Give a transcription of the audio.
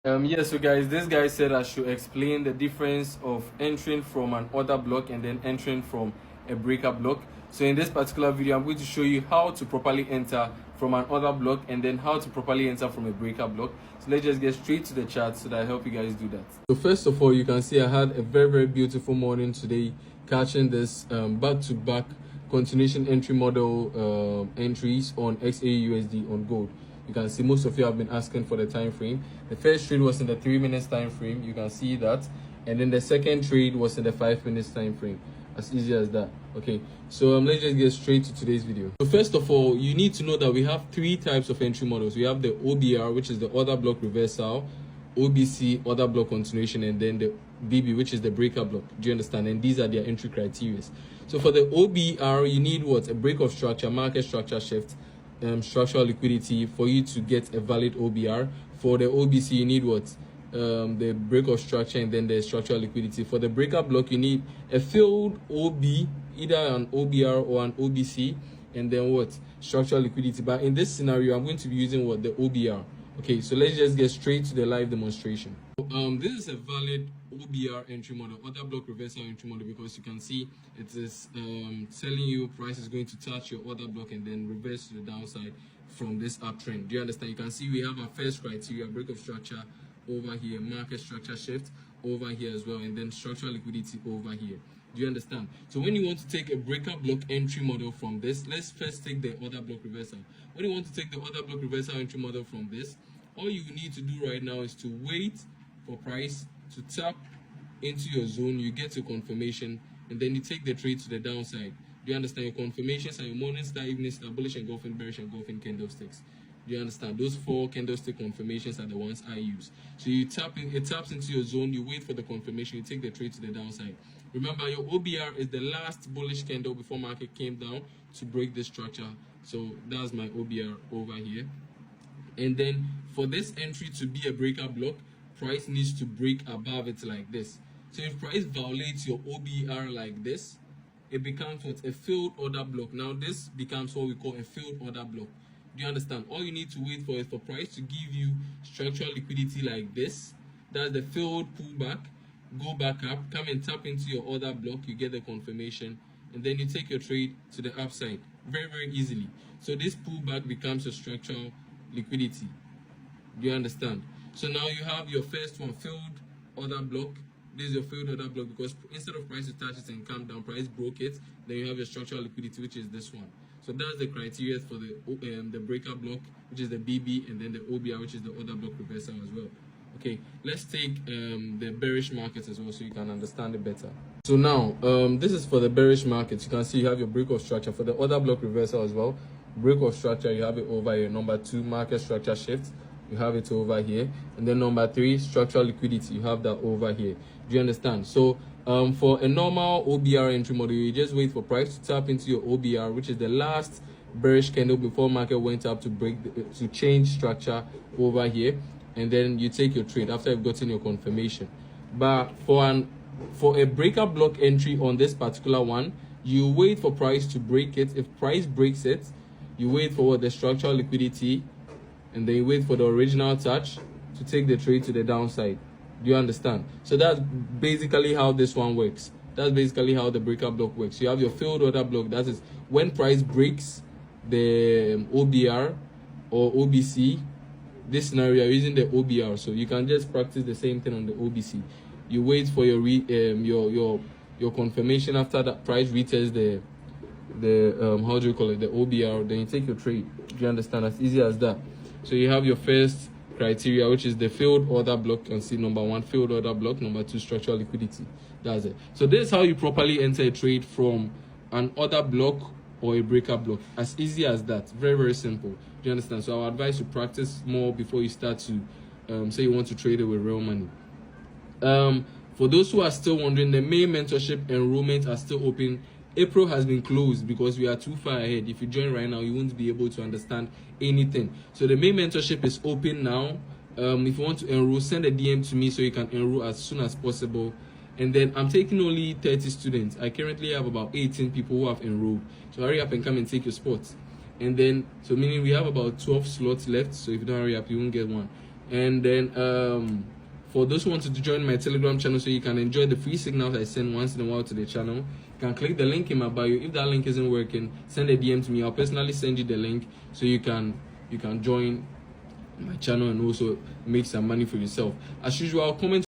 Yes, so guys, this guy said I should explain the difference of entering from an order block and then entering from a breaker block. So in this particular video, I'm going to show you how to properly enter from an order block and then how to properly enter from a breaker block. So let's just get straight to the chart so that I help you guys do that. So first of all, you can see I had a very beautiful morning today, catching this back-to-back continuation entry model entries on XAUSD on gold. You can see most of you have been asking for the time frame. The first trade was in the 3 minutes time frame, you can see that, and then the second trade was in the 5 minutes time frame. As easy as that. Okay, so let's just get straight to today's video. So first of all, you need to know that we have three types of entry models. We have the OBR, which is the order block reversal, OBC, order block continuation, and then the BB, which is the breaker block. Do you understand? And these are their entry criteria. So for the OBR, you need what? A break of structure, market structure shift, structural liquidity for you to get a valid OBR. For the OBC, you need what? The break of structure and then the structural liquidity. For the breaker block, you need a failed OB, either an OBR or an OBC, and then what? Structural liquidity. But in this scenario, I'm going to be using what? The OBR. Okay, so let's just get straight to the live demonstration. This is a valid OBR entry model, order block reversal entry model, because you can see it is telling you price is going to touch your order block and then reverse to the downside from this uptrend. Do you understand? You can see we have our first criteria, break of structure over here, market structure shift over here as well, and then structural liquidity over here. Do you understand? So when you want to take a breaker block entry model from this, let's first take the order block reversal. When you want to take the order block reversal entry model from this, all you need to do right now is to wait for price to tap into your zone. You get your confirmation, and then you take the trade to the downside. Do you understand? Your confirmations are your morning star, evening star, bullish engulfing, bearish engulfing candlesticks. Do you understand? Those four candlestick confirmations are the ones I use. So you tap in, it taps into your zone, you wait for the confirmation, you take the trade to the downside. Remember, your OBR is the last bullish candle before market came down to break this structure. So that's my OBR over here. And then for this entry to be a breaker block, price needs to break above it like this. So if price violates your OBR like this, it becomes what? A failed order block. Now this becomes what we call a failed order block. Do you understand? All you need to wait for is for price to give you structural liquidity like this. That's the failed pullback. Go back up, come and tap into your order block, you get the confirmation, and then you take your trade to the upside very easily. So this pullback becomes a structural liquidity. Do you understand? So now you have your first one, failed order block. This is your failed order block because instead of price to touch it and come down, price broke it. Then you have your structural liquidity, which is this one. So that's the criteria for the breaker block, which is the BB, and then the OBR, which is the order block reversal as well. Okay, let's take the bearish market as well so you can understand it better. So now, this is for the bearish market. You can see you have your break of structure. For the order block reversal as well, break of structure, you have it over here. Number 2, market structure shift, you have it over here. And then number 3, structural liquidity, you have that over here. Do you understand? So for a normal OBR entry model, you just wait for price to tap into your OBR, which is the last bearish candle before market went up to break to change structure over here, and then you take your trade after you've gotten your confirmation. But for a breaker block entry on this particular one, you wait for price to break it. If price breaks it, you wait for the structural liquidity, and then you wait for the original touch to take the trade to the downside. Do you understand? So that's basically how this one works. That's basically how the breaker block works. You have your failed order block. That is when price breaks the OBR or OBC. This scenario, you're using the OBR, so you can just practice the same thing on the OBC. You wait for your confirmation after that price reaches the how do you call it, the OBR. Then you take your trade. Do you understand? As easy as that. So you have your first criteria, which is the failed order block. You can see number 1, failed order block. Number 2, structural liquidity. That's it. So this is how you properly enter a trade from an order block or a breaker block. As easy as that. Very simple. Do you understand? So I would advise you practice more before you start to say you want to trade it with real money. For those who are still wondering, the May mentorship enrollment are still open. April has been closed because we are too far ahead. If you join right now, you won't be able to understand anything. So the May mentorship is open now. If you want to enroll, send a DM to me so you can enroll as soon as possible. And then I'm taking only 30 students. I currently have about 18 people who have enrolled. So hurry up and come and take your spots. And then, so meaning we have about 12 slots left. So if you don't hurry up, you won't get one. And then for those who want to join my Telegram channel so you can enjoy the free signals I send once in a while to the channel, you can click the link in my bio. If that link isn't working, send a DM to me. I'll personally send you the link so you can join my channel and also make some money for yourself. As usual, comment